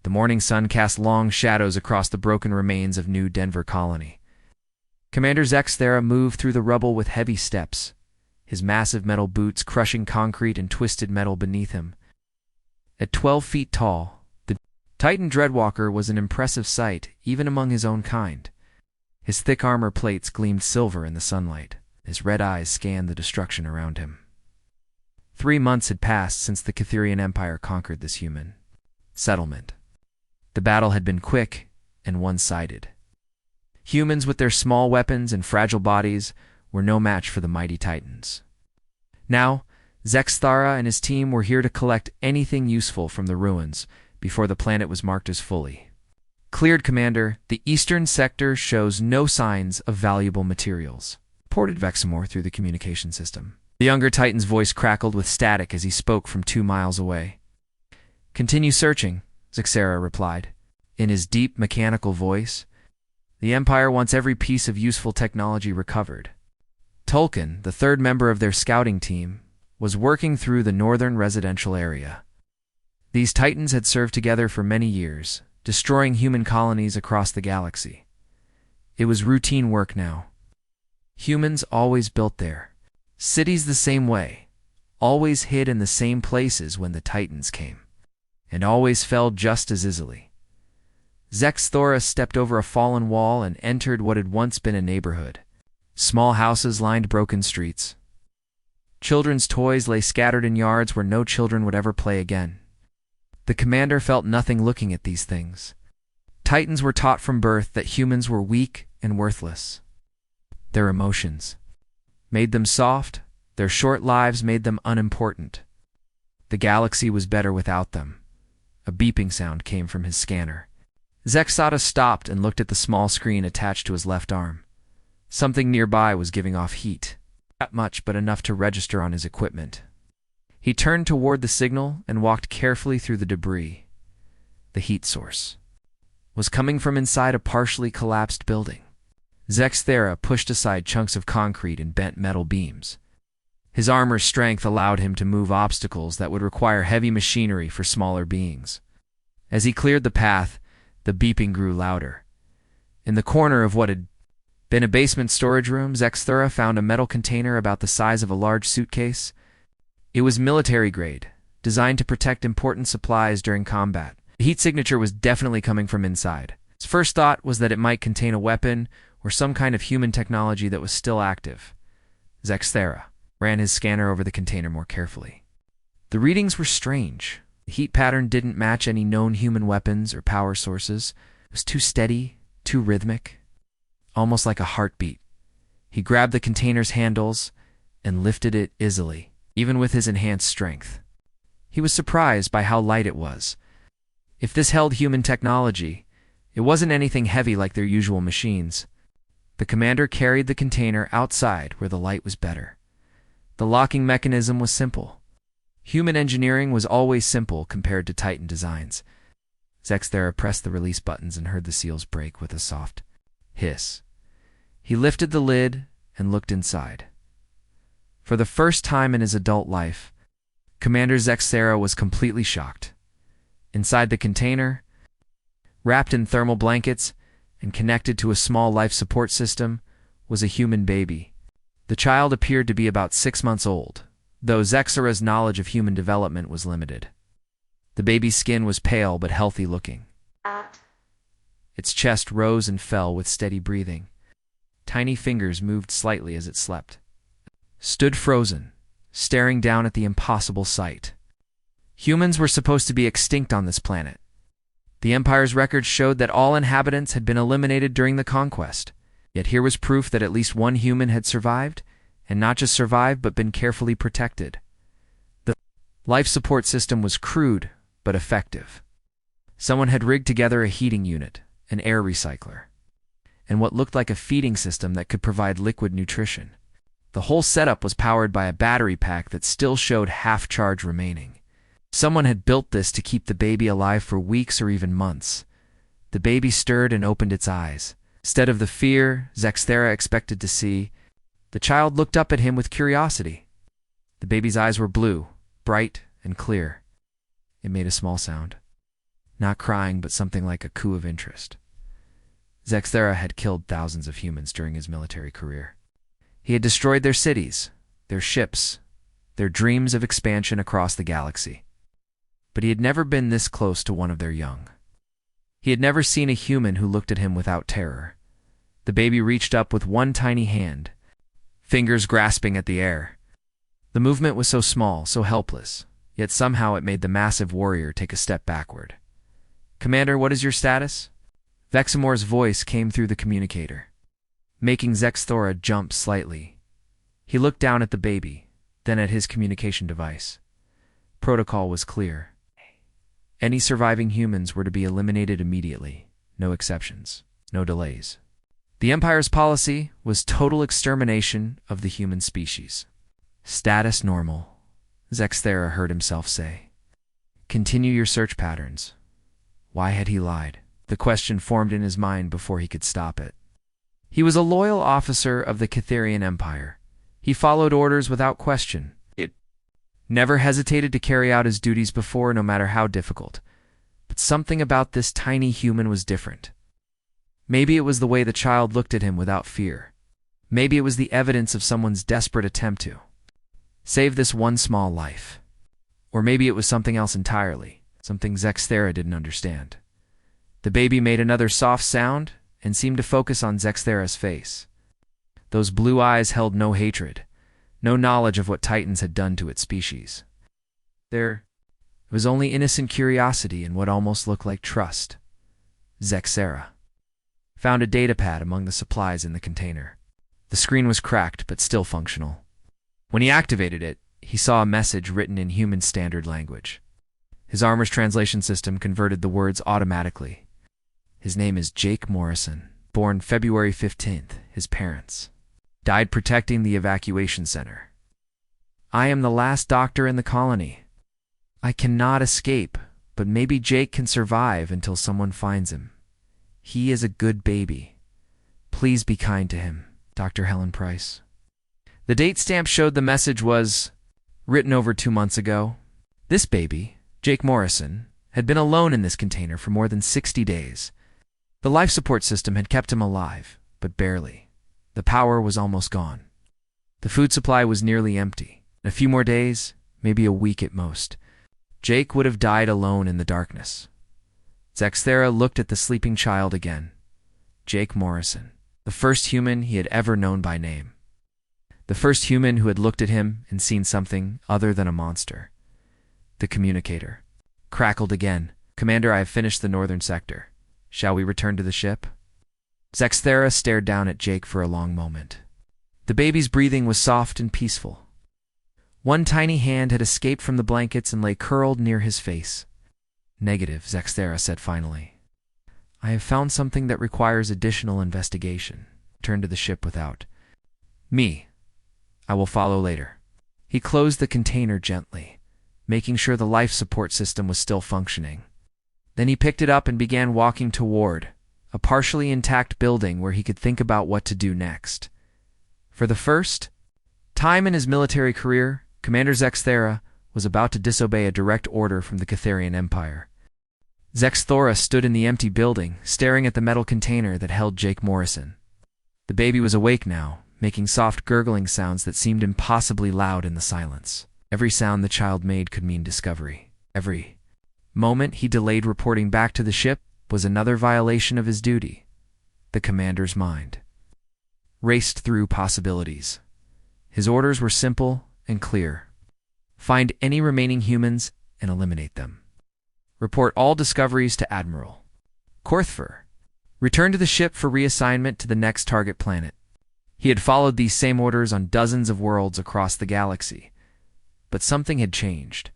The morning sun cast long shadows across the broken remains of New Denver Colony. Commander Zexthera moved through the rubble with heavy steps, his massive metal boots crushing concrete and twisted metal beneath him. At 12 feet tall, the Titan DreadWalker was an impressive sight even among his own kind. His thick armor plates gleamed silver in the sunlight. His red eyes scanned the destruction around him. 3 months had passed since the Catherian Empire conquered this human settlement. The battle had been quick and one-sided. Humans with their small weapons and fragile bodies were no match for the mighty Titans. Now, Zexthera and his team were here to collect anything useful from the ruins before the planet was marked as fully cleared. Commander, the eastern sector shows no signs of valuable materials, reported Vexamore through the communication system. The younger Titan's voice crackled with static as he spoke from 2 miles away. Continue searching, Zexthera replied, in his deep mechanical voice. The Empire wants every piece of useful technology recovered. Tolkien, the third member of their scouting team, was working through the northern residential area. These Titans had served together for many years, destroying human colonies across the galaxy. It was routine work now. Humans always built there. Cities the same way, always hid in the same places when the Titans came, and always fell just as easily. Zexthera stepped over a fallen wall and entered what had once been a neighborhood. Small houses lined broken streets. Children's toys lay scattered in yards where no children would ever play again. The commander felt nothing looking at these things. Titans were taught from birth that humans were weak and worthless. Their emotions made them soft, their short lives made them unimportant. The galaxy was better without them. A beeping sound came from his scanner. Zexthera stopped and looked at the small screen attached to his left arm. Something nearby was giving off heat. Not much, but enough to register on his equipment. He turned toward the signal and walked carefully through the debris. The heat source was coming from inside a partially collapsed building. Zexthera pushed aside chunks of concrete and bent metal beams. His armor's strength allowed him to move obstacles that would require heavy machinery for smaller beings. As he cleared the path, the beeping grew louder. In the corner of what had been a basement storage room, Zexthera found a metal container about the size of a large suitcase. It was military grade, designed to protect important supplies during combat. The heat signature was definitely coming from inside. His first thought was that it might contain a weapon or some kind of human technology that was still active. Zexthera ran his scanner over the container more carefully. The readings were strange. The heat pattern didn't match any known human weapons or power sources. It was too steady, too rhythmic, almost like a heartbeat. He grabbed the container's handles and lifted it easily, even with his enhanced strength. He was surprised by how light it was. If this held human technology, it wasn't anything heavy like their usual machines. The commander carried the container outside where the light was better. The locking mechanism was simple. Human engineering was always simple compared to Titan designs. Zexthera pressed the release buttons and heard the seals break with a soft hiss. He lifted the lid and looked inside. For the first time in his adult life, Commander Zexthera was completely shocked. Inside the container, wrapped in thermal blankets and connected to a small life support system, was a human baby. The child appeared to be about 6 months old, though Zexthera's knowledge of human development was limited. The baby's skin was pale but healthy looking. Its chest rose and fell with steady breathing. Tiny fingers moved slightly as it slept. Stood frozen, staring down at the impossible sight. Humans were supposed to be extinct on this planet. The Empire's records showed that all inhabitants had been eliminated during the conquest. Yet here was proof that at least one human had survived, and not just survived but been carefully protected. The life support system was crude but effective. Someone had rigged together a heating unit, an air recycler, and what looked like a feeding system that could provide liquid nutrition. The whole setup was powered by a battery pack that still showed half charge remaining. Someone had built this to keep the baby alive for weeks or even months. The baby stirred and opened its eyes. Instead of the fear Zexthera expected to see, the child looked up at him with curiosity. The baby's eyes were blue, bright and clear. It made a small sound. not crying but something like a coo of interest. Zexthera had killed thousands of humans during his military career. He had destroyed their cities, their ships, their dreams of expansion across the galaxy. But he had never been this close to one of their young. He had never seen a human who looked at him without terror. The baby reached up with one tiny hand, fingers grasping at the air. The movement was so small, so helpless, yet somehow it made the massive warrior take a step backward. "Commander, what is your status?" Vexamor's voice came through the communicator, making Zexthora jump slightly. He looked down at the baby, then at his communication device. Protocol was clear. Any surviving humans were to be eliminated immediately, no exceptions, no delays. The Empire's policy was total extermination of the human species. "Status normal," Zexthera heard himself say. "Continue your search patterns." Why had he lied? The question formed in his mind before he could stop it. He was a loyal officer of the Catherian Empire. He followed orders without question. It never hesitated to carry out his duties before, no matter how difficult. But something about this tiny human was different. Maybe it was the way the child looked at him without fear. Maybe it was the evidence of someone's desperate attempt to save this one small life. Or maybe it was something else entirely, something Zexthera didn't understand. The baby made another soft sound and seemed to focus on Zexthera's face. Those blue eyes held no hatred, no knowledge of what Titans had done to its species. There was only innocent curiosity and what almost looked like trust. Zexthera found a datapad among the supplies in the container. The screen was cracked but still functional. When he activated it, he saw a message written in human standard language. His armor's translation system converted the words automatically. His name is Jake Morrison, born February 15th, his parents. Died protecting the evacuation center. I am the last doctor in the colony. I cannot escape, but maybe Jake can survive until someone finds him. He is a good baby. Please be kind to him, Dr. Helen Price. The date stamp showed the message was written over 2 months ago. This baby, Jake Morrison, had been alone in this container for more than 60 days. The life support system had kept him alive, but barely. The power was almost gone. The food supply was nearly empty. In a few more days, maybe a week at most, Jake would have died alone in the darkness. Zexthera looked at the sleeping child again. Jake Morrison, the first human he had ever known by name. The first human who had looked at him and seen something other than a monster. The communicator crackled again. "Commander, I have finished the northern sector. Shall we return to the ship?" Zexthera stared down at Jake for a long moment. The baby's breathing was soft and peaceful. One tiny hand had escaped from the blankets and lay curled near his face. "Negative," Zexthera said finally. "I have found something that requires additional investigation. Return to the ship without me. I will follow later." He closed the container gently, making sure the life support system was still functioning. Then he picked it up and began walking toward a partially intact building where he could think about what to do next. For the first time in his military career, Commander Zexthera was about to disobey a direct order from the Catherian Empire. Zexthora stood in the empty building, staring at the metal container that held Jake Morrison. The baby was awake now, making soft gurgling sounds that seemed impossibly loud in the silence. Every sound the child made could mean discovery. Every moment he delayed reporting back to the ship was another violation of his duty. The commander's mind raced through possibilities. His orders were simple and clear. Find any remaining humans and eliminate them. Report all discoveries to Admiral Korthfer. Return to the ship for reassignment to the next target planet. He had followed these same orders on dozens of worlds across the galaxy. But something had changed.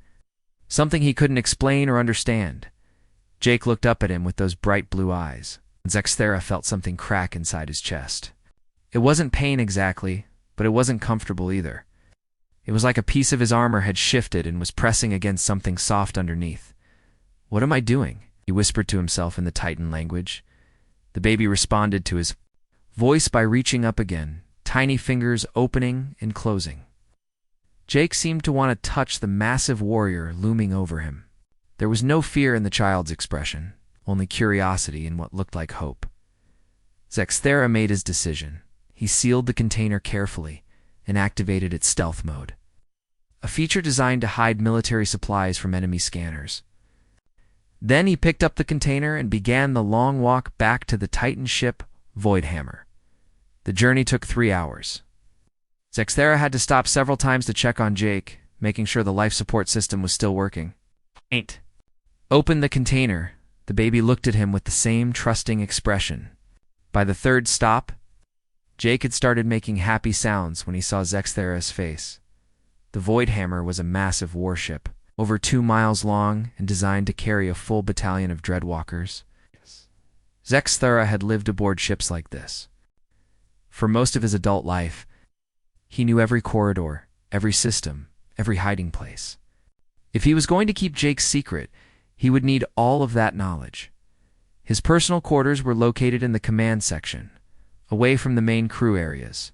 Something he couldn't explain or understand. Jake looked up at him with those bright blue eyes. Zexthera felt something crack inside his chest. It wasn't pain exactly, but it wasn't comfortable either. It was like a piece of his armor had shifted and was pressing against something soft underneath. "What am I doing?" he whispered to himself in the Titan language. The baby responded to his voice by reaching up again, tiny fingers opening and closing. Jake seemed to want to touch the massive warrior looming over him. There was no fear in the child's expression, only curiosity and what looked like hope. Zexthera made his decision. He sealed the container carefully and activated its stealth mode, a feature designed to hide military supplies from enemy scanners. Then he picked up the container and began the long walk back to the Titan ship, Voidhammer. The journey took 3 hours. Zexthera had to stop several times to check on Jake, making sure the life support system was still working. Opened the container. The baby looked at him with the same trusting expression. By the third stop, Jake had started making happy sounds when he saw Zexthera's face. The Voidhammer was a massive warship, over 2 miles long and designed to carry a full battalion of DreadWalkers. Zexthera had lived aboard ships like this. For most of his adult life, he knew every corridor, every system, every hiding place. If he was going to keep Jake's secret, he would need all of that knowledge. His personal quarters were located in the command section, away from the main crew areas.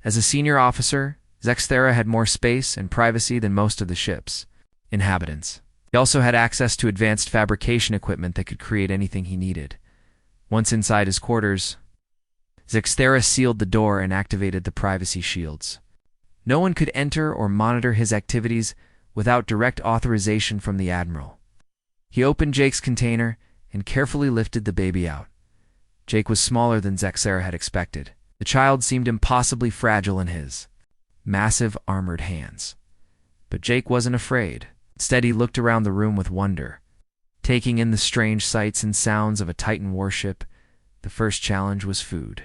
As a senior officer, Zexthera had more space and privacy than most of the ship's inhabitants. He also had access to advanced fabrication equipment that could create anything he needed. Once inside his quarters, Zexthera sealed the door and activated the privacy shields. No one could enter or monitor his activities without direct authorization from the Admiral. He opened Jake's container and carefully lifted the baby out. Jake was smaller than Zexthera had expected. The child seemed impossibly fragile in his massive armored hands. But Jake wasn't afraid. Instead, he looked around the room with wonder, taking in the strange sights and sounds of a Titan warship. The first challenge was food.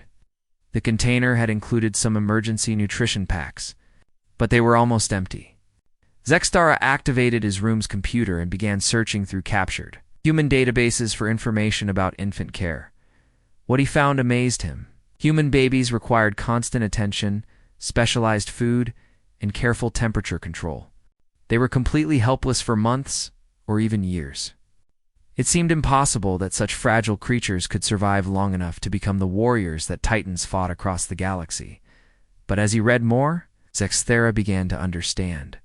The container had included some emergency nutrition packs, but they were almost empty. Zexthera activated his room's computer and began searching through captured human databases for information about infant care. What he found amazed him. Human babies required constant attention, specialized food, and careful temperature control. They were completely helpless for months or even years. It seemed impossible that such fragile creatures could survive long enough to become the warriors that Titans fought across the galaxy. But as he read more, Zexthera began to understand.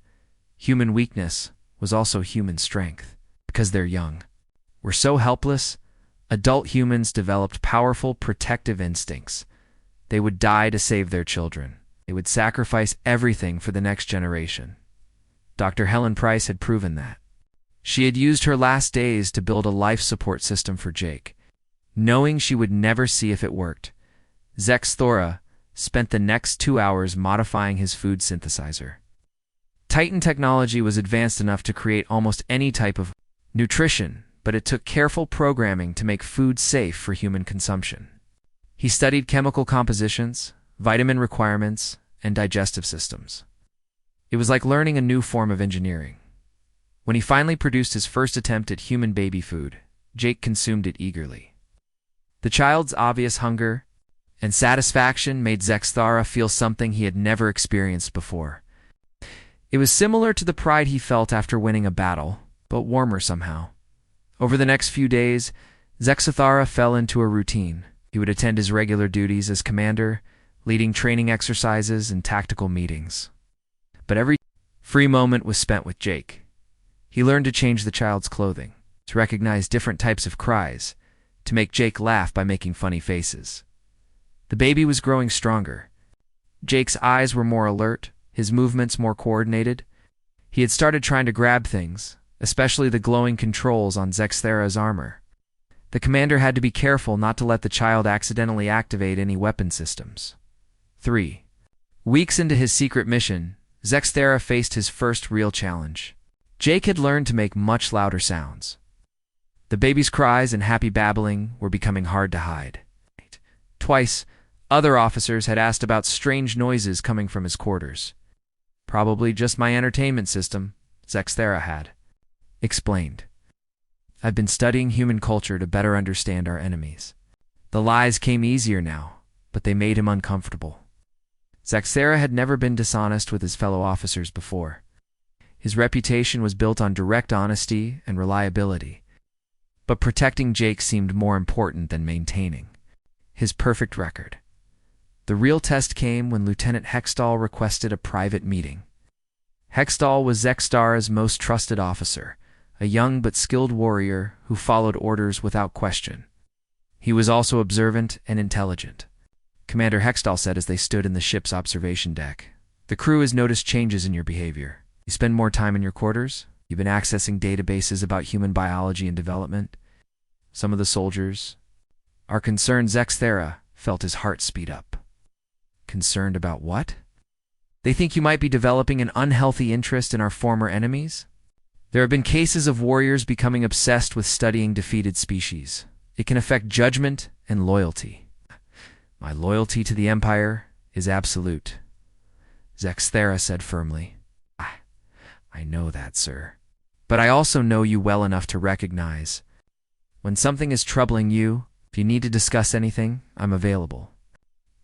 Human weakness was also human strength. Because they're young, were so helpless, adult humans developed powerful protective instincts. They would die to save their children. They would sacrifice everything for the next generation. Dr. Helen Price had proven that. She had used her last days to build a life support system for Jake. Knowing she would never see if it worked, Zexthera spent the next 2 hours modifying his food synthesizer. Titan technology was advanced enough to create almost any type of nutrition, but it took careful programming to make food safe for human consumption. He studied chemical compositions, vitamin requirements, and digestive systems. It was like learning a new form of engineering. When he finally produced his first attempt at human baby food, Jake consumed it eagerly. The child's obvious hunger and satisfaction made Zexthera feel something he had never experienced before. It was similar to the pride he felt after winning a battle, but warmer somehow. Over the next few days, Zexthera fell into a routine. He would attend his regular duties as commander, leading training exercises and tactical meetings. But every free moment was spent with Jake. He learned to change the child's clothing, to recognize different types of cries, to make Jake laugh by making funny faces. The baby was growing stronger. Jake's eyes were more alert, his movements more coordinated. He had started trying to grab things, especially the glowing controls on Zexthera's armor. The commander had to be careful not to let the child accidentally activate any weapon systems. 3 weeks into his secret mission, Zexthera faced his first real challenge. Jake had learned to make much louder sounds. The baby's cries and happy babbling were becoming hard to hide. Twice, other officers had asked about strange noises coming from his quarters. Probably just my entertainment system, Zexthera had explained. I've been studying human culture to better understand our enemies. The lies came easier now, but they made him uncomfortable. Zexthera had never been dishonest with his fellow officers before. His reputation was built on direct honesty and reliability. But protecting Jake seemed more important than maintaining his perfect record. The real test came when Lieutenant Hextall requested a private meeting. Hextall was Zexthera's most trusted officer, a young but skilled warrior who followed orders without question. He was also observant and intelligent. Commander Hextall said as they stood in the ship's observation deck. The crew has noticed changes in your behavior. You spend more time in your quarters. You've been accessing databases about human biology and development. Some of the soldiers are concerned. Zexthera felt his heart speed up. Concerned about what? They think you might be developing an unhealthy interest in our former enemies? There have been cases of warriors becoming obsessed with studying defeated species. It can affect judgment and loyalty. My loyalty to the Empire is absolute, Zexthera said firmly. I know that, sir. But I also know you well enough to recognize when something is troubling you. If you need to discuss anything, I'm available.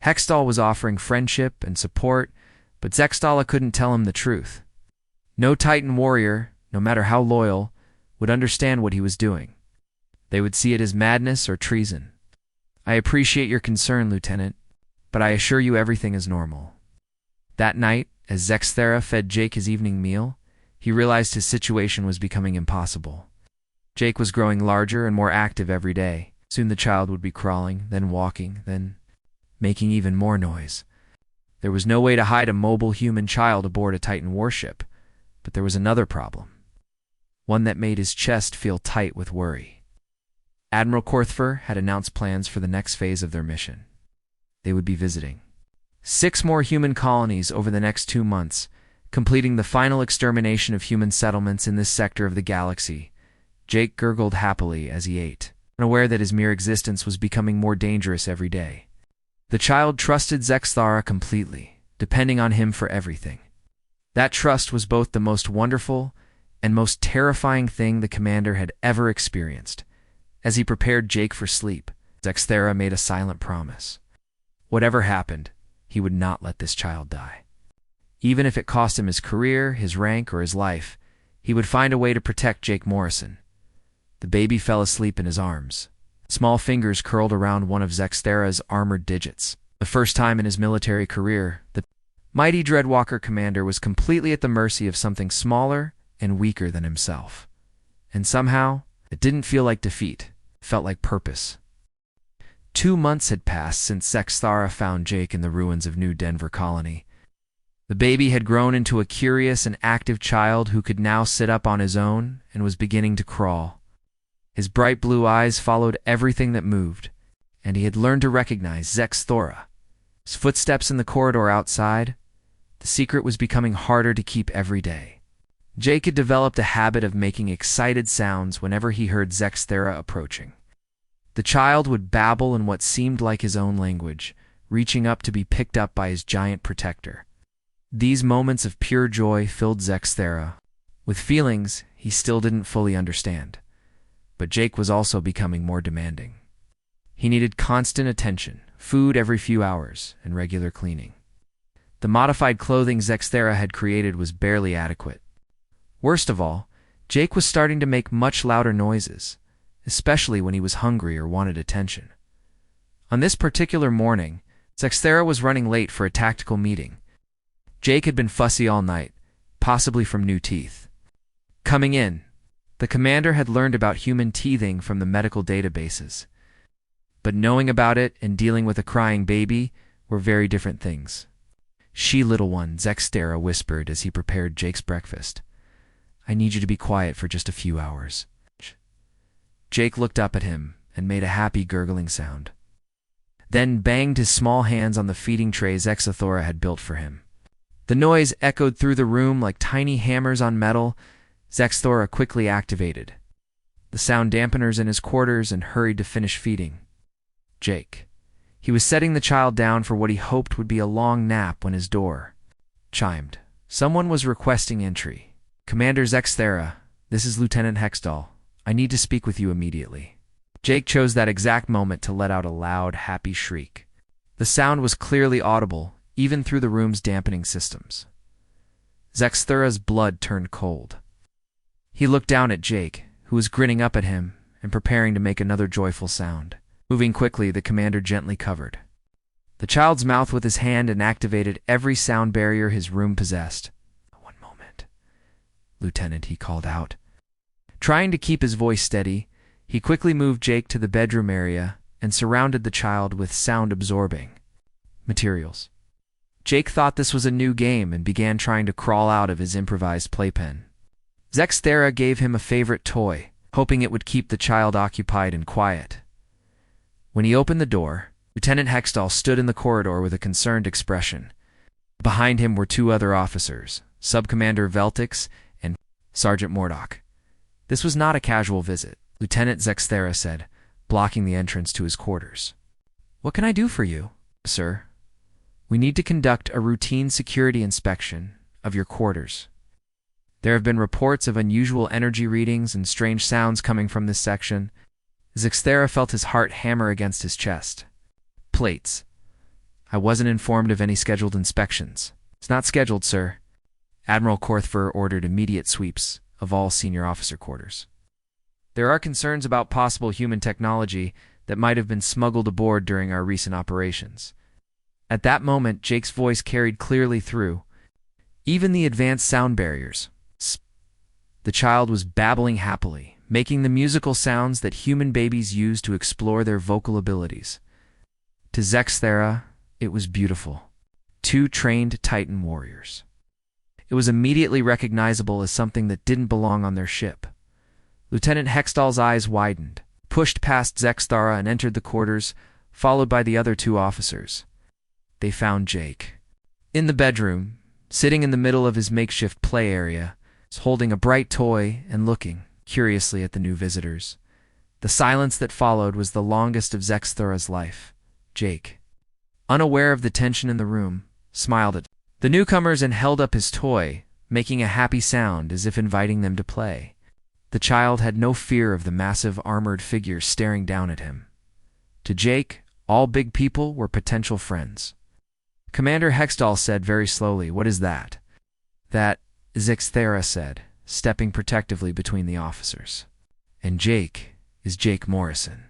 Hextall was offering friendship and support, but Zextala couldn't tell him the truth. No Titan warrior, no matter how loyal, would understand what he was doing. They would see it as madness or treason. I appreciate your concern, Lieutenant, but I assure you everything is normal. That night, as Zexthera fed Jake his evening meal, he realized his situation was becoming impossible. Jake was growing larger and more active every day. Soon the child would be crawling, then walking, then making even more noise. There was no way to hide a mobile human child aboard a Titan warship, but there was another problem, one that made his chest feel tight with worry. Admiral Korthfer had announced plans for the next phase of their mission. They would be visiting 6 more human colonies over the next 2 months, completing the final extermination of human settlements in this sector of the galaxy. Jake gurgled happily as he ate, unaware that his mere existence was becoming more dangerous every day. The child trusted Zexthara completely, depending on him for everything. That trust was both the most wonderful and most terrifying thing the commander had ever experienced. As he prepared Jake for sleep, Zexthera made a silent promise. Whatever happened, he would not let this child die. Even if it cost him his career, his rank, or his life, he would find a way to protect Jake Morrison. The baby fell asleep in his arms. Small fingers curled around one of Zexthera's armored digits. The first time in his military career, the mighty DreadWalker commander was completely at the mercy of something smaller and weaker than himself. And somehow, it didn't feel like defeat. It felt like purpose. 2 months had passed since Zexthara found Jake in the ruins of New Denver Colony. The baby had grown into a curious and active child who could now sit up on his own and was beginning to crawl. His bright blue eyes followed everything that moved, and he had learned to recognize Zexthora. His footsteps in the corridor outside, the secret was becoming harder to keep every day. Jake had developed a habit of making excited sounds whenever he heard Zexthera approaching. The child would babble in what seemed like his own language, reaching up to be picked up by his giant protector. These moments of pure joy filled Zexthera with feelings he still didn't fully understand. But Jake was also becoming more demanding. He needed constant attention, food every few hours, and regular cleaning. The modified clothing Zexthera had created was barely adequate. Worst of all, Jake was starting to make much louder noises, especially when he was hungry or wanted attention. On this particular morning, Zexthera was running late for a tactical meeting. Jake had been fussy all night, possibly from new teeth. Coming in, the commander had learned about human teething from the medical databases. But knowing about it and dealing with a crying baby were very different things. "She, little one," Zexthera whispered as he prepared Jake's breakfast. "I need you to be quiet for just a few hours." Jake looked up at him and made a happy gurgling sound. Then banged his small hands on the feeding tray Zexthora had built for him. The noise echoed through the room like tiny hammers on metal. Zexthora quickly activated the sound dampeners in his quarters and hurried to finish feeding Jake. He was setting the child down for what he hoped would be a long nap when his door chimed. Someone was requesting entry. "Commander Zexthera, this is Lieutenant Hextall. I need to speak with you immediately." Jake chose that exact moment to let out a loud, happy shriek. The sound was clearly audible, even through the room's dampening systems. Zexthera's blood turned cold. He looked down at Jake, who was grinning up at him and preparing to make another joyful sound. Moving quickly, the commander gently covered the child's mouth with his hand and activated every sound barrier his room possessed. "One moment, Lieutenant," he called out. Trying to keep his voice steady, he quickly moved Jake to the bedroom area and surrounded the child with sound-absorbing materials. Jake thought this was a new game and began trying to crawl out of his improvised playpen. Zexthera gave him a favorite toy, hoping it would keep the child occupied and quiet. When he opened the door, Lieutenant Hextall stood in the corridor with a concerned expression. Behind him were two other officers, Subcommander Veltix and Sergeant Mordock. This was not a casual visit, Lieutenant Zexthera said, blocking the entrance to his quarters. "What can I do for you, sir?" "We need to conduct a routine security inspection of your quarters. There have been reports of unusual energy readings and strange sounds coming from this section." Zexthera felt his heart hammer against his chest. "Plates. I wasn't informed of any scheduled inspections." "It's not scheduled, sir." Admiral Korthfer ordered immediate sweeps of all senior officer quarters. "There are concerns about possible human technology that might have been smuggled aboard during our recent operations." At that moment, Jake's voice carried clearly through. Even the advanced sound barriers. The child was babbling happily, making the musical sounds that human babies use to explore their vocal abilities. To Zexthera, it was beautiful. Two trained Titan warriors. It was immediately recognizable as something that didn't belong on their ship. Lieutenant Hextall's eyes widened, pushed past Zexthera and entered the quarters, followed by the other two officers. They found Jake in the bedroom, sitting in the middle of his makeshift play area, holding a bright toy and looking curiously at the new visitors. The silence that followed was the longest of Zexthera's life. Jake, unaware of the tension in the room, smiled at the newcomers and held up his toy, making a happy sound as if inviting them to play. The child had no fear of the massive armored figure staring down at him. To Jake, all big people were potential friends. Commander Hextall said very slowly, "What is that?" "That," Zexthera said, stepping protectively between the officers. "And Jake is Jake Morrison.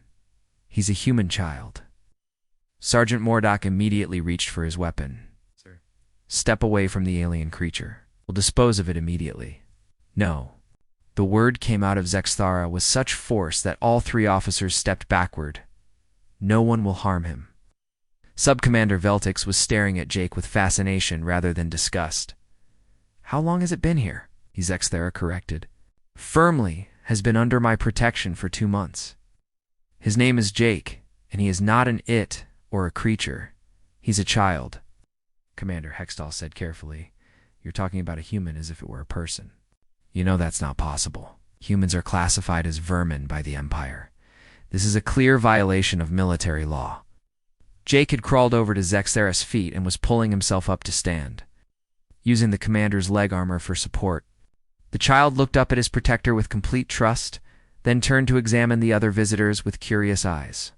He's a human child." Sergeant Mordock immediately reached for his weapon. "Sir, step away from the alien creature. We'll dispose of it immediately." "No." The word came out of Zexthera with such force that all three officers stepped backward. "No one will harm him." Subcommander Veltix was staring at Jake with fascination rather than disgust. "How long has it been here?" Zexthera corrected. "Firmly has been under my protection for 2 months. His name is Jake, and he is not an it or a creature. He's a child." Commander Hextall said carefully, "You're talking about a human as if it were a person. You know that's not possible. Humans are classified as vermin by the Empire. This is a clear violation of military law." Jake had crawled over to Zexthera's feet and was pulling himself up to stand, using the commander's leg armor for support. The child looked up at his protector with complete trust, then turned to examine the other visitors with curious eyes.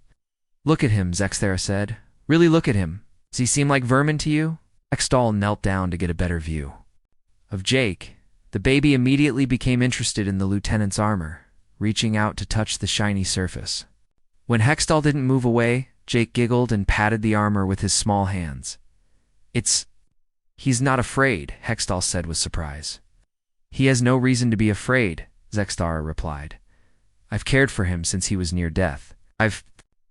"Look at him," Zexthera said. "Really look at him. Does he seem like vermin to you?" Hextall knelt down to get a better view of Jake. The baby immediately became interested in the lieutenant's armor, reaching out to touch the shiny surface. When Hextall didn't move away, Jake giggled and patted the armor with his small hands. He's not afraid," Hextall said with surprise. "He has no reason to be afraid," Zexthera replied. "I've cared for him since he was near death. I've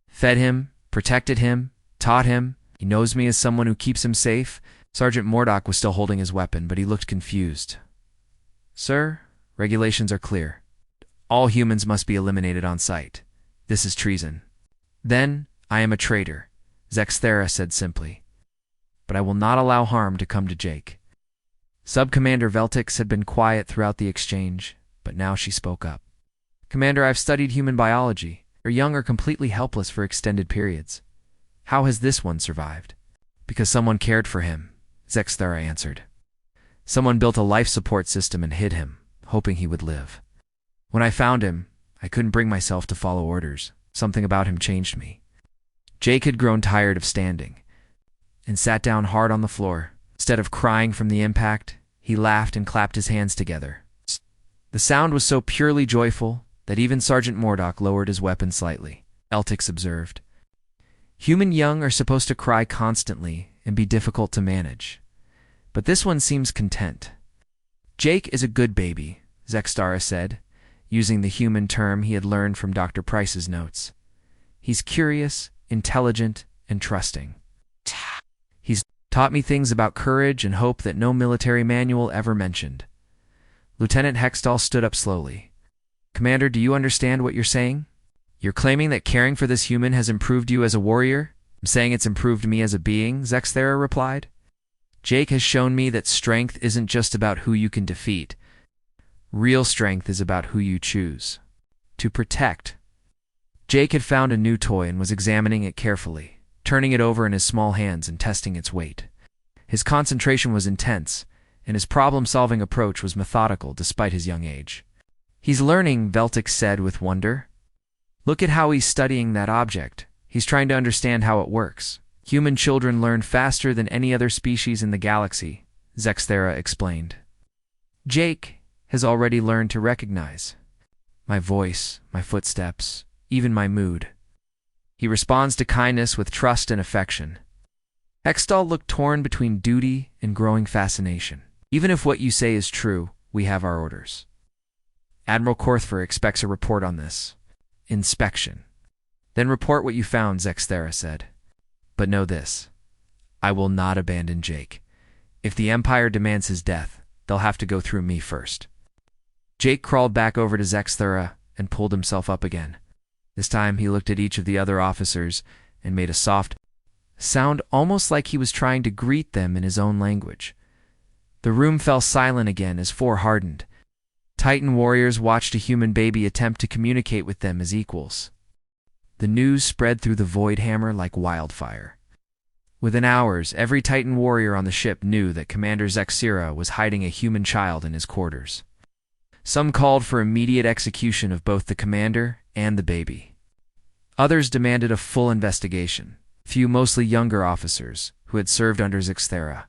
fed him, protected him, taught him. He knows me as someone who keeps him safe." Sergeant Mordock was still holding his weapon, but he looked confused. "Sir, regulations are clear. All humans must be eliminated on sight. This is treason." "Then I am a traitor," Zexthera said simply. "But I will not allow harm to come to Jake." Subcommander Veltix had been quiet throughout the exchange, but now she spoke up. "Commander, I've studied human biology. Your young are completely helpless for extended periods. How has this one survived?" "Because someone cared for him," Zexthera answered. "Someone built a life support system and hid him, hoping he would live. When I found him, I couldn't bring myself to follow orders. Something about him changed me." Jake had grown tired of standing and sat down hard on the floor. Instead of crying from the impact, he laughed and clapped his hands together. The sound was so purely joyful that even Sergeant Mordock lowered his weapon slightly. Veltix observed, "Human young are supposed to cry constantly and be difficult to manage, but this one seems content." "Jake is a good baby," Zexthera said, using the human term he had learned from Dr. Price's notes. He's curious, intelligent, and trusting. He's taught me things about courage and hope that no military manual ever mentioned. Lieutenant Hextall stood up slowly. Commander, do you understand what you're saying? You're claiming that caring for this human has improved you as a warrior? I'm saying it's improved me as a being, Zexthera replied. Jake has shown me that strength isn't just about who you can defeat. Real strength is about who you choose to protect. Jake had found a new toy and was examining it carefully, turning it over in his small hands and testing its weight. His concentration was intense, and his problem-solving approach was methodical despite his young age. He's learning, Veltix said with wonder. Look at how he's studying that object. He's trying to understand how it works. Human children learn faster than any other species in the galaxy, Zexthera explained. Jake has already learned to recognize my voice, my footsteps, even my mood. He responds to kindness with trust and affection. Hextall looked torn between duty and growing fascination. Even if what you say is true, we have our orders. Admiral Korthfer expects a report on this. Inspection. Then report what you found, Zexthera said. But know this. I will not abandon Jake. If the Empire demands his death, they'll have to go through me first. Jake crawled back over to Zexthera and pulled himself up again. This time he looked at each of the other officers and made a soft sound, almost like he was trying to greet them in his own language. The room fell silent again as four hardened. Titan warriors watched a human baby attempt to communicate with them as equals. The news spread through the Void Hammer like wildfire. Within hours, every Titan warrior on the ship knew that Commander Zexthera was hiding a human child in his quarters. Some called for immediate execution of both the commander and the baby. Others demanded a full investigation. Few, mostly younger officers, who had served under Zexthera,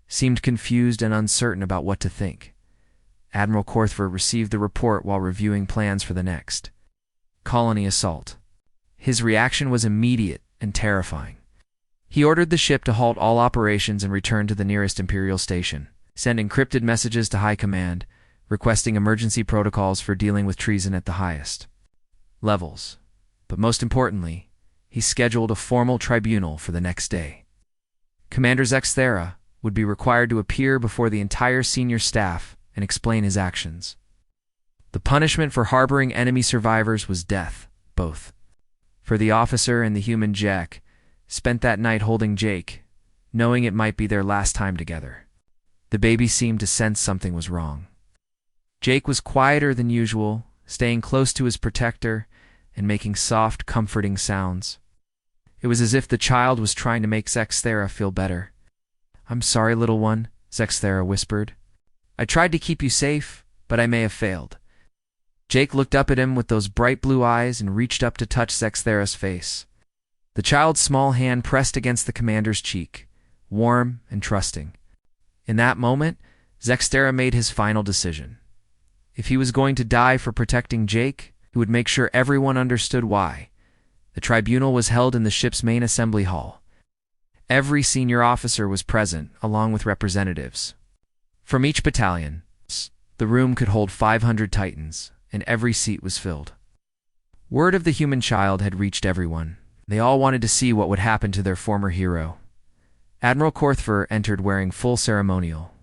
seemed confused and uncertain about what to think. Admiral Korthfer received the report while reviewing plans for the next colony assault. His reaction was immediate and terrifying. He ordered the ship to halt all operations and return to the nearest Imperial station, send encrypted messages to High Command, requesting emergency protocols for dealing with treason at the highest levels. But most importantly, he scheduled a formal tribunal for the next day. Commander Zexthera would be required to appear before the entire senior staff and explain his actions. The punishment for harboring enemy survivors was death, both. For the officer and the human Jack spent that night holding Jake, knowing it might be their last time together. The baby seemed to sense something was wrong. Jake was quieter than usual, staying close to his protector and making soft, comforting sounds. It was as if the child was trying to make Zexthera feel better. I'm sorry, little one, Zexthera whispered. I tried to keep you safe, but I may have failed. Jake looked up at him with those bright blue eyes and reached up to touch Zexthera's face. The child's small hand pressed against the commander's cheek, warm and trusting. In that moment, Zexthera made his final decision. If he was going to die for protecting Jake, he would make sure everyone understood why. The tribunal was held in the ship's main assembly hall. Every senior officer was present, along with representatives from each battalion. The room could hold 500 Titans, and every seat was filled. Word of the human child had reached everyone. They all wanted to see what would happen to their former hero. Admiral Korthfer entered wearing full ceremonial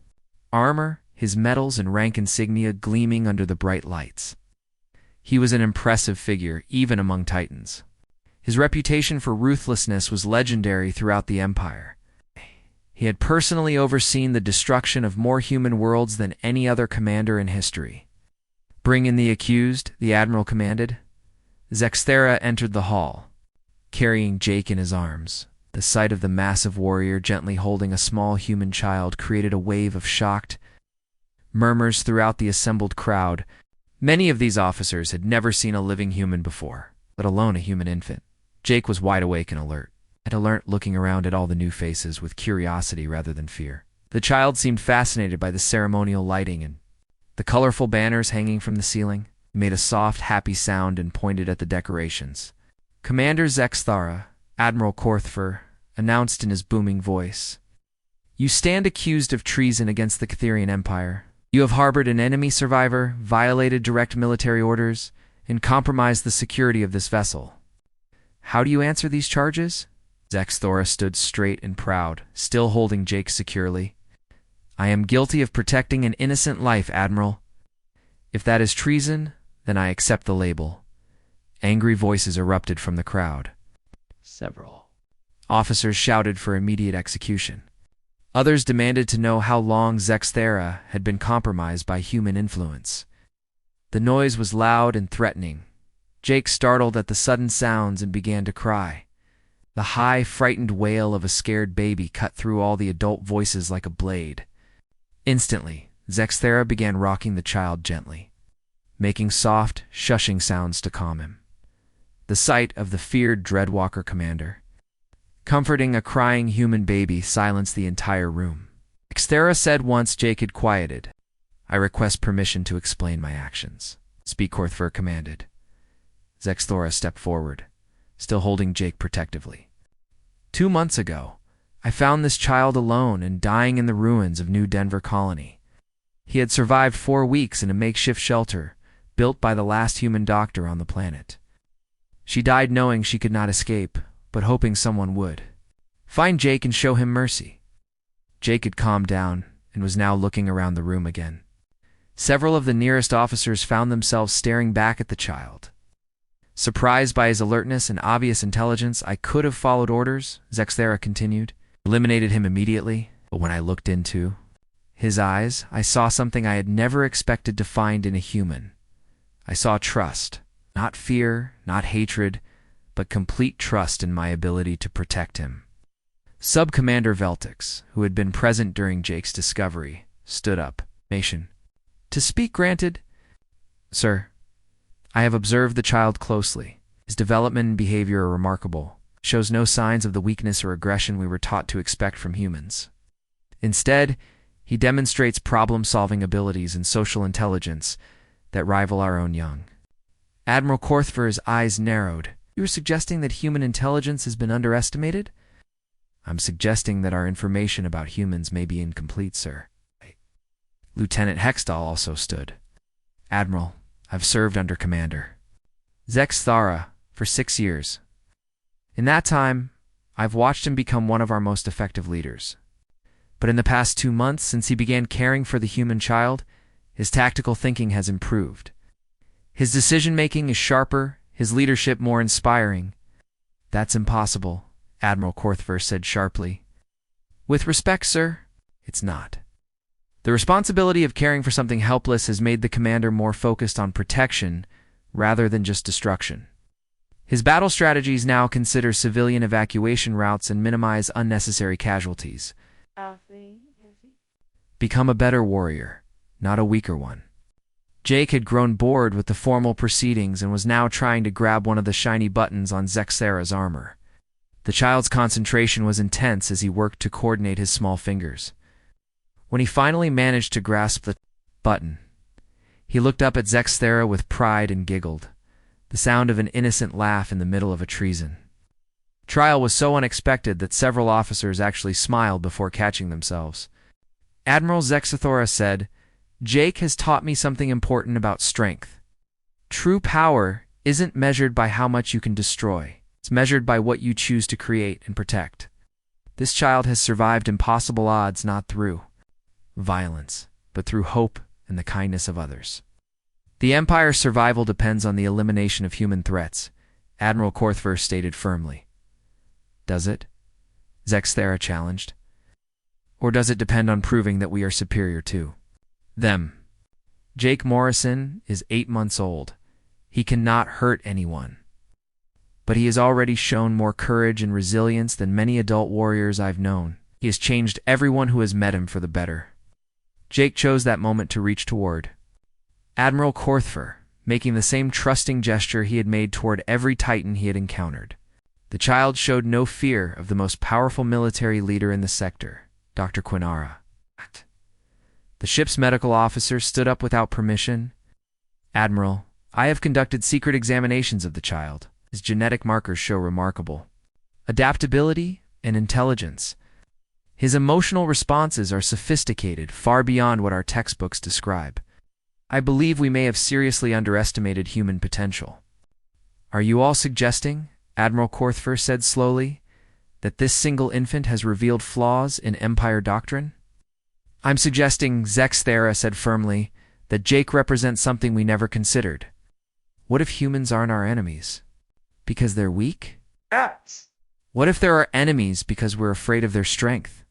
armor, his medals and rank insignia gleaming under the bright lights. He was an impressive figure, even among Titans. His reputation for ruthlessness was legendary throughout the Empire. He had personally overseen the destruction of more human worlds than any other commander in history. Bring in the accused, the Admiral commanded. Zexthera entered the hall, carrying Jake in his arms. The sight of the massive warrior gently holding a small human child created a wave of shocked murmurs throughout the assembled crowd. Many of these officers had never seen a living human before, let alone a human infant. Jake was wide awake and alert, looking around at all the new faces with curiosity rather than fear. The child seemed fascinated by the ceremonial lighting and the colorful banners hanging from the ceiling. He made a soft, happy sound and pointed at the decorations. Commander Zexthera, Admiral Korthfer, announced in his booming voice, "You stand accused of treason against the Catherian Empire. You have harbored an enemy survivor, violated direct military orders, and compromised the security of this vessel. How do you answer these charges? Zexthora stood straight and proud, still holding Jake securely. I am guilty of protecting an innocent life, Admiral. If that is treason, then I accept the label. Angry voices erupted from the crowd. Several officers shouted for immediate execution. Others demanded to know how long Zexthera had been compromised by human influence. The noise was loud and threatening. Jake startled at the sudden sounds and began to cry. The high, frightened wail of a scared baby cut through all the adult voices like a blade. Instantly, Zexthera began rocking the child gently, making soft, shushing sounds to calm him. The sight of the feared DreadWalker commander comforting a crying human baby silenced the entire room. Zexthera said once Jake had quieted, I request permission to explain my actions. Speakorthver commanded. Zexthora stepped forward, still holding Jake protectively. 2 months ago, I found this child alone and dying in the ruins of New Denver Colony. He had survived 4 weeks in a makeshift shelter built by the last human doctor on the planet. She died knowing she could not escape, but hoping someone would. Find Jake and show him mercy. Jake had calmed down and was now looking around the room again. Several of the nearest officers found themselves staring back at the child. Surprised by his alertness and obvious intelligence, I could have followed orders, Zexthera continued, eliminated him immediately, but when I looked into his eyes, I saw something I had never expected to find in a human. I saw trust, not fear, not hatred, but complete trust in my ability to protect him. Sub-Commander Veltix, who had been present during Jake's discovery, stood up. Nation. To speak granted? Sir, I have observed the child closely. His development and behavior are remarkable. Shows no signs of the weakness or aggression we were taught to expect from humans. Instead, he demonstrates problem-solving abilities and social intelligence that rival our own young. Admiral Korthver's eyes narrowed. You are suggesting that human intelligence has been underestimated? I'm suggesting that our information about humans may be incomplete, sir. Lieutenant Hextall also stood. Admiral, I've served under Commander Zexthara for 6 years. In that time, I've watched him become one of our most effective leaders. But in the past 2 months, since he began caring for the human child, his tactical thinking has improved. His decision-making is sharper, his leadership more inspiring. That's impossible, Admiral Korthver said sharply. With respect, sir, it's not. The responsibility of caring for something helpless has made the commander more focused on protection rather than just destruction. His battle strategies now consider civilian evacuation routes and minimize unnecessary casualties. Become a better warrior, not a weaker one. Jake had grown bored with the formal proceedings and was now trying to grab one of the shiny buttons on Zexthera's armor. The child's concentration was intense as he worked to coordinate his small fingers. When he finally managed to grasp the button, he looked up at Zexthera with pride and giggled, the sound of an innocent laugh in the middle of a treason. Trial was so unexpected that several officers actually smiled before catching themselves. Admiral Zexthora said, Jake has taught me something important about strength. True power isn't measured by how much you can destroy. It's measured by what you choose to create and protect. This child has survived impossible odds not through violence, but through hope and the kindness of others. The Empire's survival depends on the elimination of human threats, Admiral Korthver stated firmly. Does it? Zexthera challenged. Or does it depend on proving that we are superior to them? Jake Morrison is 8 months old. He cannot hurt anyone. But he has already shown more courage and resilience than many adult warriors I've known. He has changed everyone who has met him for the better. Jake chose that moment to reach toward Admiral Korthver, making the same trusting gesture he had made toward every Titan he had encountered. The child showed no fear of the most powerful military leader in the sector, Dr. Quinara. The ship's medical officer stood up without permission. Admiral, I have conducted secret examinations of the child. His genetic markers show remarkable adaptability and intelligence. His emotional responses are sophisticated, far beyond what our textbooks describe. I believe we may have seriously underestimated human potential. Are you all suggesting, Admiral Korthfer said slowly, that this single infant has revealed flaws in Empire doctrine? I'm suggesting, Zexthera said firmly, that Jake represents something we never considered. What if humans aren't our enemies? Because they're weak? Yes. What if there are enemies because we're afraid of their strength?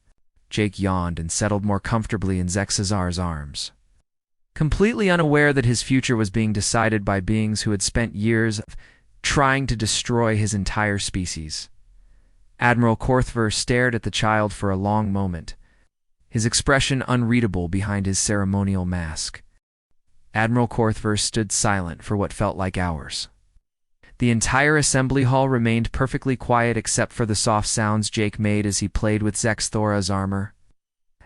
Jake yawned and settled more comfortably in Zexazar's arms. Completely unaware that his future was being decided by beings who had spent years trying to destroy his entire species. Admiral Korthver stared at the child for a long moment, his expression unreadable behind his ceremonial mask. Admiral Korthver stood silent for what felt like hours. The entire assembly hall remained perfectly quiet except for the soft sounds Jake made as he played with Zexthora's armor.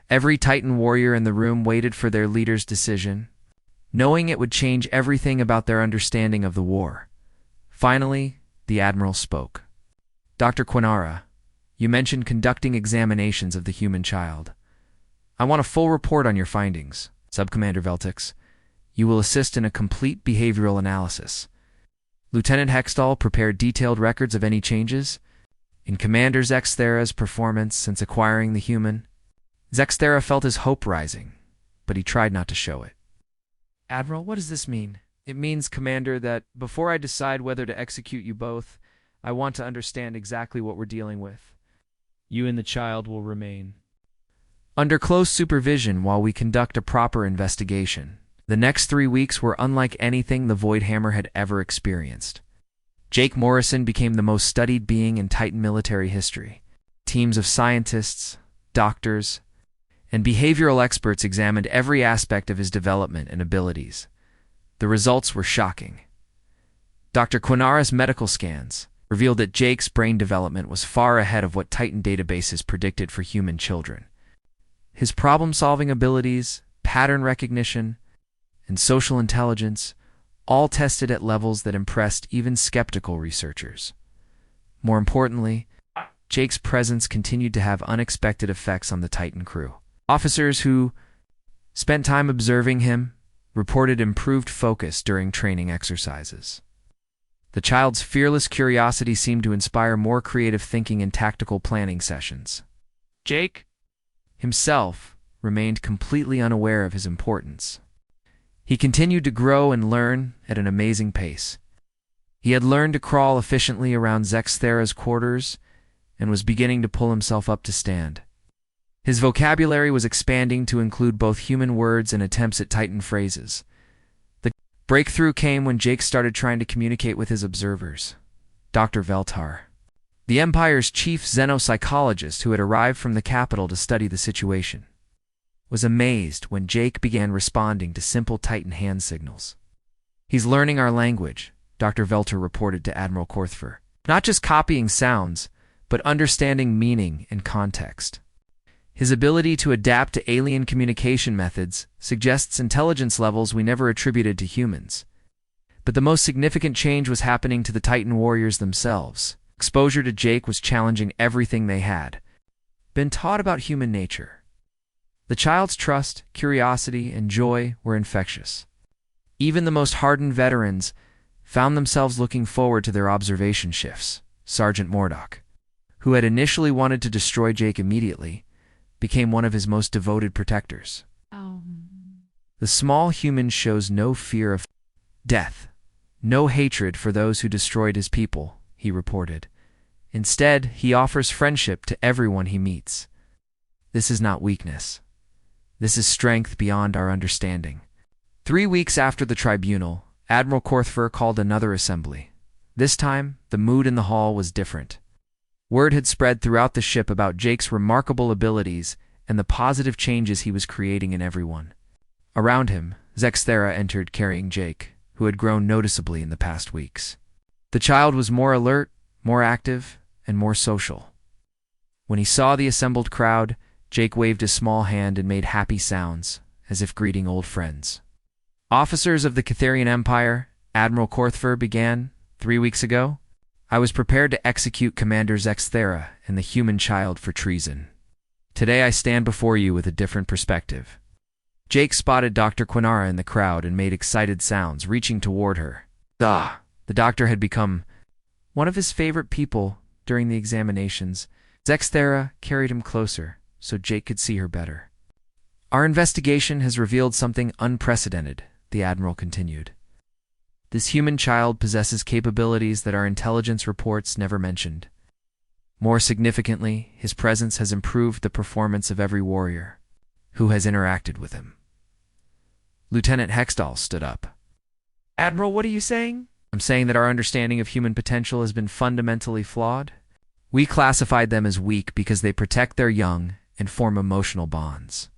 Every Titan warrior in the room waited for their leader's decision, knowing it would change everything about their understanding of the war. Finally, the Admiral spoke. Dr. Quinara, you mentioned conducting examinations of the human child. I want a full report on your findings. Subcommander Veltix, you will assist in a complete behavioral analysis. Lieutenant Hextall prepared detailed records of any changes in Commander Zexthera's performance since acquiring the human. Zexthera felt his hope rising, but he tried not to show it. Admiral, what does this mean? It means, Commander, that before I decide whether to execute you both, I want to understand exactly what we're dealing with. You and the child will remain under close supervision while we conduct a proper investigation. The next 3 weeks were unlike anything the Voidhammer had ever experienced. Jake Morrison became the most studied being in Titan military history. Teams of scientists, doctors, and behavioral experts examined every aspect of his development and abilities. The results were shocking. Dr. Quinara's medical scans revealed that Jake's brain development was far ahead of what Titan databases predicted for human children. His problem-solving abilities, pattern recognition, and social intelligence all tested at levels that impressed even skeptical researchers. More importantly, Jake's presence continued to have unexpected effects on the Titan crew. Officers who spent time observing him reported improved focus during training exercises. The child's fearless curiosity seemed to inspire more creative thinking in tactical planning sessions. Jake himself remained completely unaware of his importance. He continued to grow and learn at an amazing pace. He had learned to crawl efficiently around Zexthera's quarters and was beginning to pull himself up to stand. His vocabulary was expanding to include both human words and attempts at Titan phrases. The breakthrough came when Jake started trying to communicate with his observers. Dr. Veltar, the Empire's chief xenopsychologist who had arrived from the capital to study the situation, was amazed when Jake began responding to simple Titan hand signals. He's learning our language, Dr. Veltar reported to Admiral Korthfer. Not just copying sounds, but understanding meaning and context. His ability to adapt to alien communication methods suggests intelligence levels we never attributed to humans. But the most significant change was happening to the Titan warriors themselves. Exposure to Jake was challenging everything they had been taught about human nature. The child's trust, curiosity, and joy were infectious. Even the most hardened veterans found themselves looking forward to their observation shifts. Sergeant Mordock, who had initially wanted to destroy Jake immediately, became one of his most devoted protectors. The small human shows no fear of death, no hatred for those who destroyed his people, he reported. Instead, he offers friendship to everyone he meets. This is not weakness. This is strength beyond our understanding. 3 weeks after the tribunal, Admiral Korthfer called another assembly. This time, the mood in the hall was different. Word had spread throughout the ship about Jake's remarkable abilities and the positive changes he was creating in everyone. Around him, Zexthera entered carrying Jake, who had grown noticeably in the past weeks. The child was more alert, more active, and more social. When he saw the assembled crowd, Jake waved his small hand and made happy sounds, as if greeting old friends. Officers of the Catharian Empire, Admiral Korthfer began, 3 weeks ago. I was prepared to execute Commander Zexthera and the human child for treason. Today I stand before you with a different perspective. Jake spotted Dr. Quinara in the crowd and made excited sounds, reaching toward her. The doctor had become one of his favorite people during the examinations. Zexthera carried him closer so Jake could see her better. Our investigation has revealed something unprecedented, the Admiral continued. This human child possesses capabilities that our intelligence reports never mentioned. More significantly, his presence has improved the performance of every warrior who has interacted with him. Lieutenant Hextall stood up. Admiral, what are you saying? I'm saying that our understanding of human potential has been fundamentally flawed. We classified them as weak because they protect their young and form emotional bonds.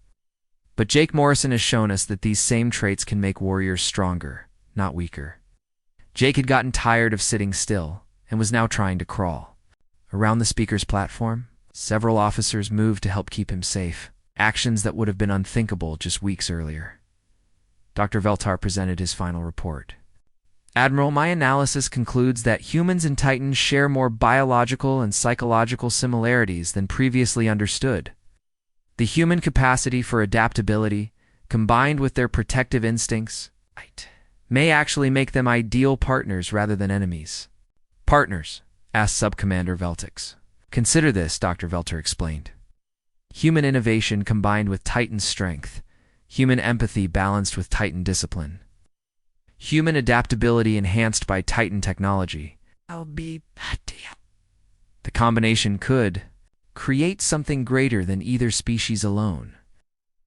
But Jake Morrison has shown us that these same traits can make warriors stronger, not weaker. Jake had gotten tired of sitting still and was now trying to crawl. Around the speaker's platform, several officers moved to help keep him safe, actions that would have been unthinkable just weeks earlier. Dr. Veltar presented his final report. Admiral, my analysis concludes that humans and Titans share more biological and psychological similarities than previously understood. The human capacity for adaptability, combined with their protective instincts, may actually make them ideal partners rather than enemies. Partners, asked Subcommander Veltix. Consider this, Dr. Velter explained. Human innovation combined with Titan strength, human empathy balanced with Titan discipline, human adaptability enhanced by Titan technology. The combination could create something greater than either species alone.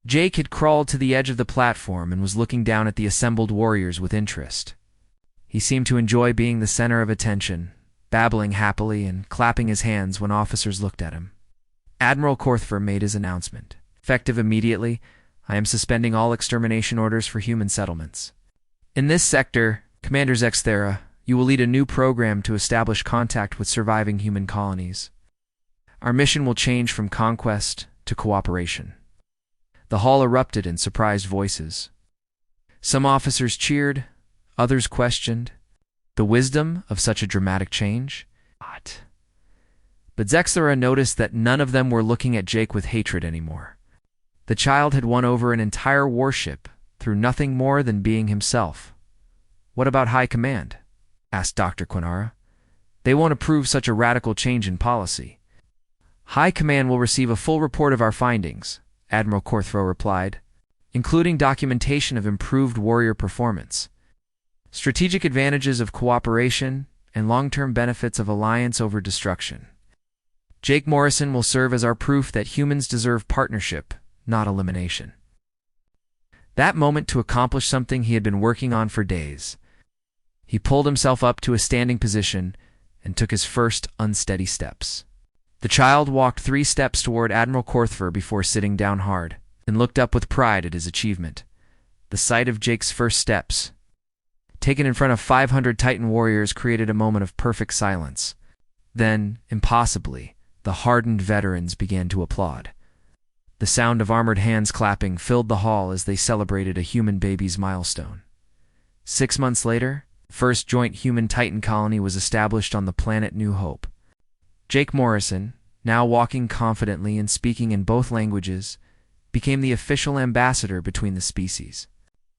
Jake had crawled to the edge of the platform and was looking down at the assembled warriors with interest. He seemed to enjoy being the center of attention, babbling happily and clapping his hands when officers looked at him. Admiral Korthfer made his announcement. Effective immediately, I am suspending all extermination orders for human settlements. In this sector, Commander Zexthera, you will lead a new program to establish contact with surviving human colonies. Our mission will change from conquest to cooperation. The hall erupted in surprised voices. Some officers cheered, others questioned the wisdom of such a dramatic change. But Zexthera noticed that none of them were looking at Jake with hatred anymore. The child had won over an entire warship through nothing more than being himself. What about High Command? Asked Dr. Quinara. They won't approve such a radical change in policy. High Command will receive a full report of our findings, Admiral Korthro replied, including documentation of improved warrior performance, strategic advantages of cooperation, and long-term benefits of alliance over destruction. Jake Morrison will serve as our proof that humans deserve partnership, not elimination. That moment to accomplish something he had been working on for days. He pulled himself up to a standing position and took his first unsteady steps. The child walked 3 steps toward Admiral Korthfer before sitting down hard, and looked up with pride at his achievement. The sight of Jake's first steps, taken in front of 500 Titan warriors, created a moment of perfect silence. Then, impossibly, the hardened veterans began to applaud. The sound of armored hands clapping filled the hall as they celebrated a human baby's milestone. 6 months later, the first joint human-Titan colony was established on the planet New Hope. Jake Morrison, now walking confidently and speaking in both languages, became the official ambassador between the species.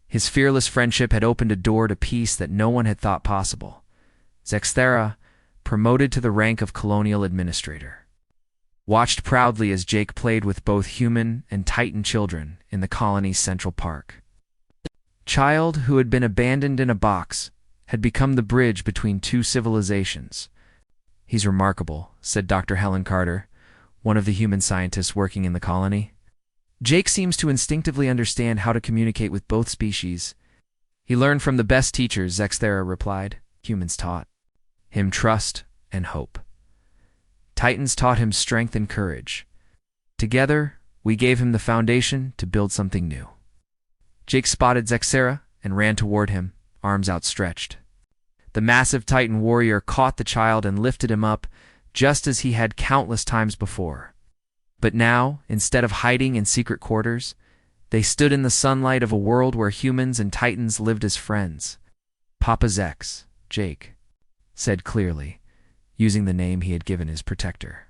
His fearless friendship had opened a door to peace that no one had thought possible. Zexthera, promoted to the rank of colonial administrator, watched proudly as Jake played with both human and Titan children in the colony's central park. Child who had been abandoned in a box had become the bridge between 2 civilizations. He's remarkable, said Dr. Helen Carter, one of the human scientists working in the colony. Jake seems to instinctively understand how to communicate with both species. He learned from the best teachers, Zexthera replied. Humans taught him trust and hope. Titans taught him strength and courage. Together, we gave him the foundation to build something new. Jake spotted Zexthera and ran toward him, arms outstretched. The massive Titan warrior caught the child and lifted him up, just as he had countless times before. But now, instead of hiding in secret quarters, they stood in the sunlight of a world where humans and Titans lived as friends. Papa Zex, Jake, said clearly, using the name he had given his protector.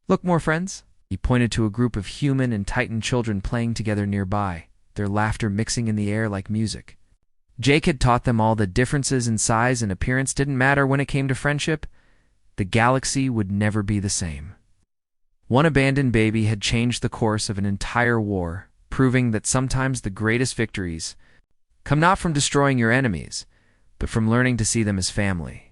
Look, more friends, He pointed to a group of human and Titan children playing together nearby, their laughter mixing in the air like music. Jake had taught them all that differences in size and appearance didn't matter when it came to friendship. The galaxy would never be the same. One abandoned baby had changed the course of an entire war, proving that sometimes the greatest victories come not from destroying your enemies, but from learning to see them as family.